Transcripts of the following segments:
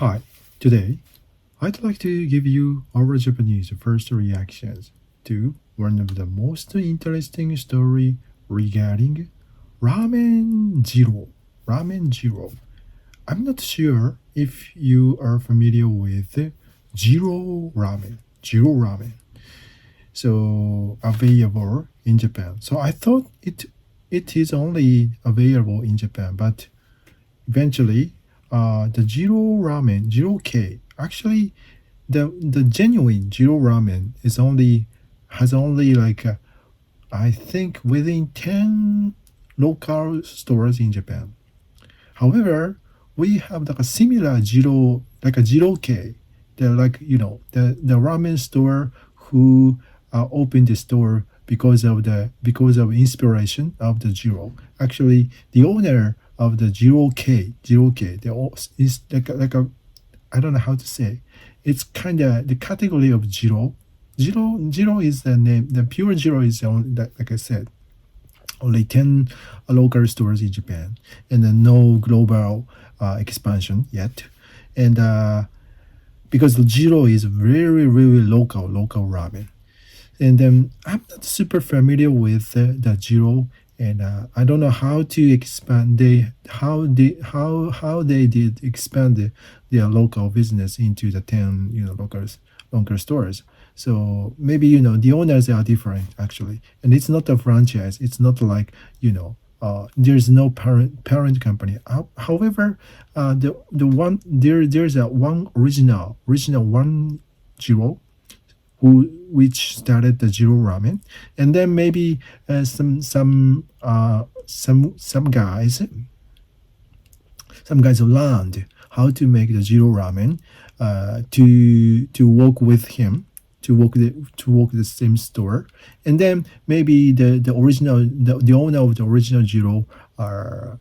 Hi, today I'd like to give you our Japanese first reactions to one of the most interesting story regarding Ramen Jiro. Ramen Jiro. I'm not sure if you are familiar with Jiro Ramen. Jiro Ramen. So available in Japan. So I thought it is only available in Japan, but eventually the Jiro Ramen, Jiro K, actually the genuine Jiro ramen has only I think within 10 local stores in Japan. However, we have like a similar Jiro, like a Jiro K. They're like the ramen store who opened the store because of inspiration of the Jiro. Actually, the owner of the Jiro K, is like a I don't know how to say. It's kind of the category of Jiro. Jiro is the name. The pure Jiro is only, like I said, only 10 local stores in Japan, and then no global expansion yet. And because the Jiro is very, really local ramen. And I'm not super familiar with the Jiro, and I don't know how to expand how they did expand their local business into the 10 local stores. So maybe the owners are different actually, and it's not a franchise. It's not like there's no parent company. However, the one there's a one original one Jiro which started the Jiro ramen, and then maybe some guys learned how to make the Jiro ramen to work with him to work the same store, and then maybe the owner of the original Jiro uh,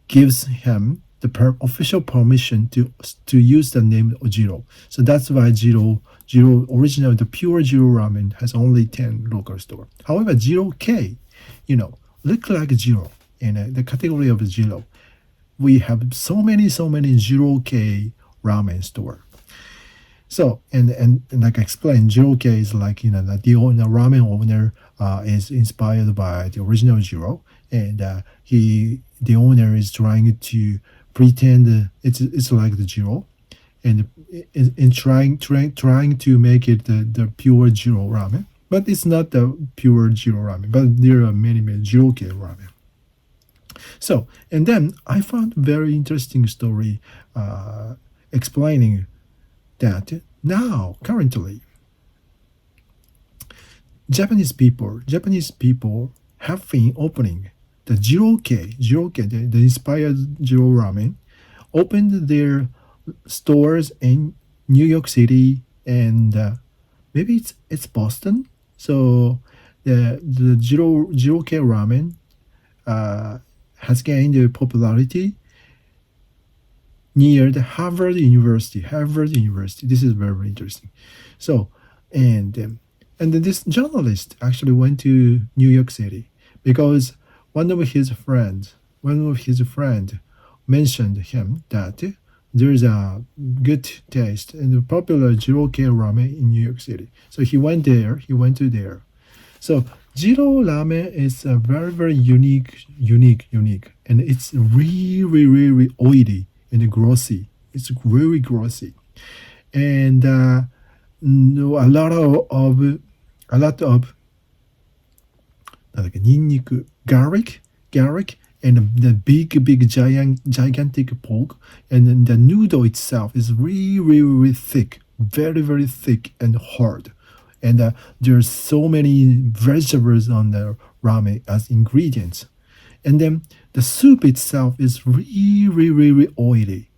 gives him the official permission to use the name Jiro. So that's why Jiro original the pure Jiro ramen has only 10 local store. However, Jiro K, look like Jiro in the category of Jiro. We have so many Jiro K ramen store. So and like I explained, Jiro K is like the ramen owner is inspired by the original Jiro, and the owner is trying to pretend it's like the Jiro, and in trying to make it the pure Jiro ramen, but it's not the pure Jiro ramen. But there are many Jiro K ramen. So and then I found very interesting story explaining that now currently Japanese people have been opening the Jiro K, the inspired Jiro ramen, opened their stores in New York City, and maybe it's Boston. So the Jiro K ramen has gained popularity near the Harvard University. This is very very interesting. So and then this journalist actually went to New York City because one of his friend mentioned him that there's a good taste and a popular Jiro K ramen in New York City. So he went there. He went to there. So Jiro ramen is a very very unique, and it's really oily and grossy. It's very grossy, and no, a lot of なんだっけニンニク garlic, and the big gigantic pork, and then the noodle itself is really thick, very thick and hard, and there's so many vegetables on the ramen as ingredients, and then the soup itself is really oily,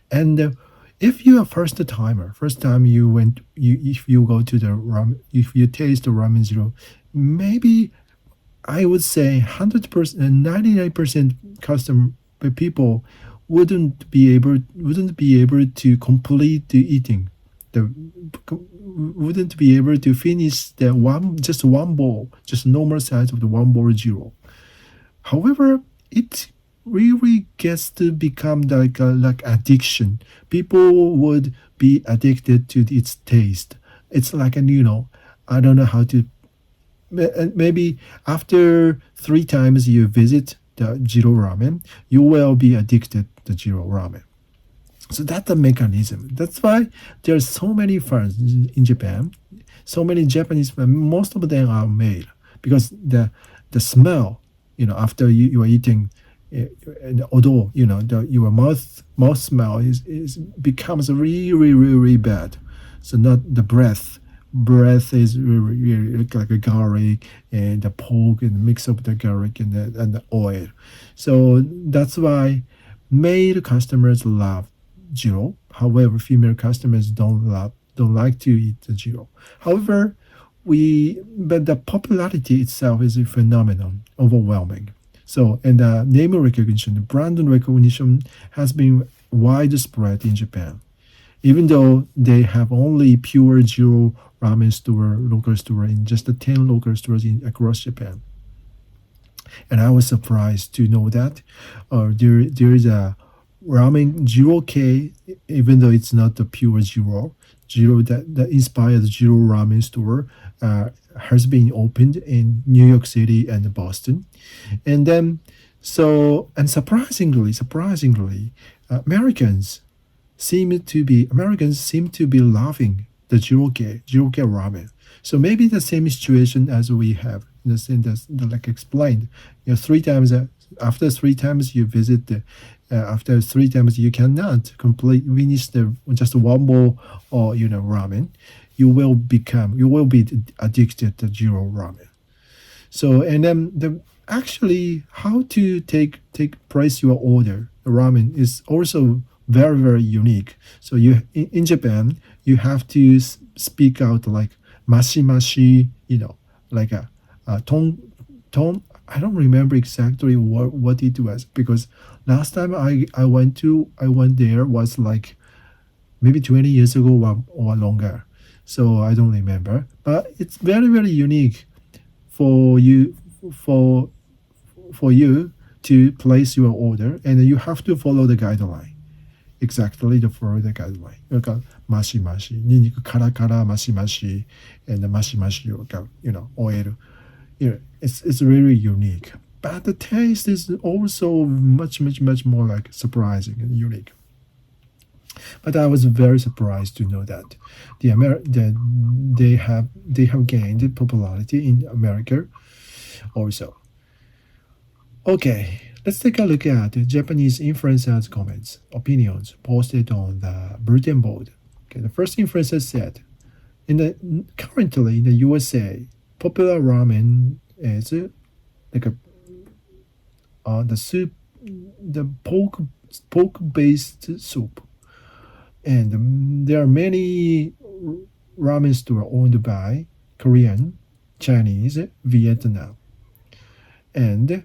and if you're a first time if you go to the ramen, if you taste the ramen zero, maybe I would say 100%, 99% customer people wouldn't be able to complete the eating. The wouldn't be able to finish the just one bowl, just normal size of the one bowl zero. However, it really gets to become like addiction. People would be addicted to its taste. It's like a I don't know how to. Maybe after 3 times you visit the Jiro ramen, you will be addicted to Jiro ramen. So that's the mechanism. That's why there's so many fans in Japan. So many Japanese fans. Most of them are male because the smell, after you are eating, and although your mouth smell is becomes really really really bad. So not the breath is really, really like a garlic and the pork and mix up the garlic and the oil. So that's why male customers love Jiro. However, female customers don't like to eat the Jiro. However, but the popularity itself is a phenomenon, overwhelming. So, and the name recognition, the brand recognition has been widespread in Japan. Even though they have only pure Jiro ramen store, local store in just the 10 local stores across Japan. And I was surprised to know that there is a ramen Jiro K, even though it's not the pure Jiro that inspired Jiro ramen store has been opened in New York City and Boston. And then, and surprisingly, Americans seem to be loving the Jiroke ramen. So maybe the same situation as we have in the sense that like explained. 3 times after 3 times you visit after 3 times you cannot complete finish the just one bowl or ramen. You will be addicted to Jiro ramen. So and then the actually how to take place your order ramen is also very very unique. So in Japan you have to speak out like mashi mashi, like a ton. I don't remember exactly what it was because last time I went there was like maybe 20 years ago or longer. So I don't remember, but it's very very unique for you for for you to place your order, and you have to follow the guideline. Exactly to follow the guideline. マシマシ、ニンニクカラカラマシマシ、and the マシマシをoil. It's really unique. But the taste is also much more like surprising and unique. But I was very surprised to know that they have gained popularity in America also. Okay, let's take a look at Japanese influencers' comments, opinions posted on the bulletin board. Okay, the first influencer said, currently in the USA, popular ramen is like the soup, the pork-based soup, and there are many ramen stores owned by Korean, Chinese, Vietnam, and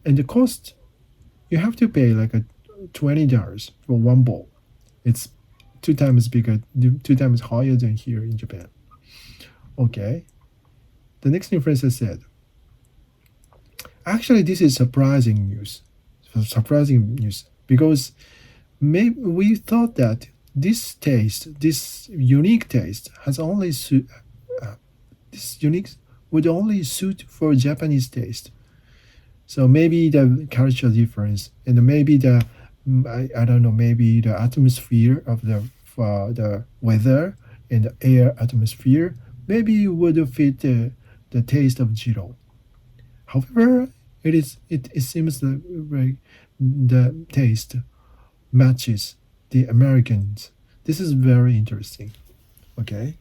the cost you have to pay like a $20 for one bowl. It's 2 times bigger, 2 times higher than here in Japan. Okay. The next influencer said, actually, this is surprising news. Because maybe we thought that this unique taste, would only suit for Japanese taste. So maybe the cultural difference, and maybe I don't know, maybe the atmosphere of the weather and the air atmosphere maybe would fit the taste of Jiro. However, it seems that the taste matches the Americans. This is very interesting. Okay,